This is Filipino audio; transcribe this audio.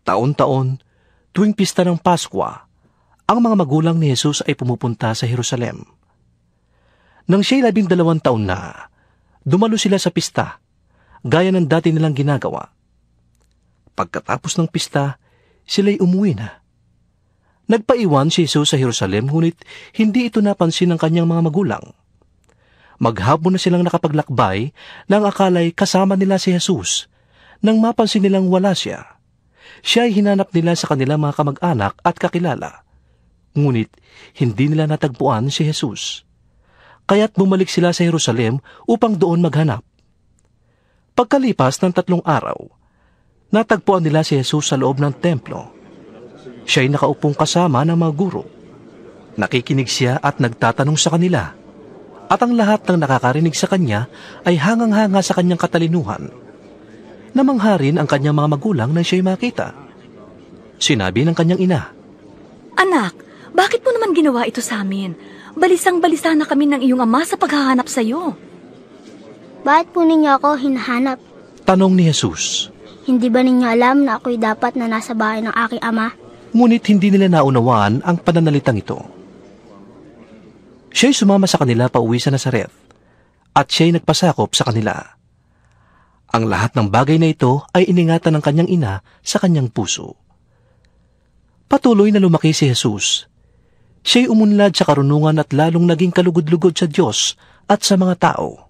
Taon-taon, tuwing pista ng Paskwa, ang mga magulang ni Jesus ay pumupunta sa Jerusalem. Nang siya'y 12 taon na, dumalo sila sa pista, gaya ng dati nilang ginagawa. Pagkatapos ng pista, sila'y umuwi na. Nagpaiwan si Jesus sa Jerusalem, ngunit hindi ito napansin ng kanyang mga magulang. Maghapon na silang nakapaglakbay nang akala'y kasama nila si Jesus. Nang mapansin nilang wala siya, siya ay hinanap nila sa kanilang mga kamag-anak at kakilala. Ngunit hindi nila natagpuan si Jesus. Kaya't bumalik sila sa Jerusalem upang doon maghanap. Pagkalipas ng 3 araw, natagpuan nila si Jesus sa loob ng templo. Siya'y nakaupong kasama ng mga guro. Nakikinig siya at nagtatanong sa kanila. At ang lahat ng nakakarinig sa kanya ay hangang-hanga sa kanyang katalinuhan. Namangha rin ang kanyang mga magulang nang siya'y makita. Sinabi ng kanyang ina, "Anak, bakit mo naman ginawa ito sa amin? Balisang-balisa na kami ng iyong ama sa paghahanap sa iyo." Bakit po ninyo ako hinahanap? tanong ni Jesus. Hindi ba ninyo alam na ako'y dapat na nasa bahay ng aking ama? Ngunit hindi nila naunawaan ang pananalitang ito. Siya'y sumama sa kanila pauwi sa Nazaret, at siya'y nagpasakop sa kanila. Ang lahat ng bagay na ito ay iningatan ng kanyang ina sa kanyang puso. Patuloy na lumaki si Jesus. Siya'y umunlad sa karunungan at lalong naging kalugod-lugod sa Diyos at sa mga tao.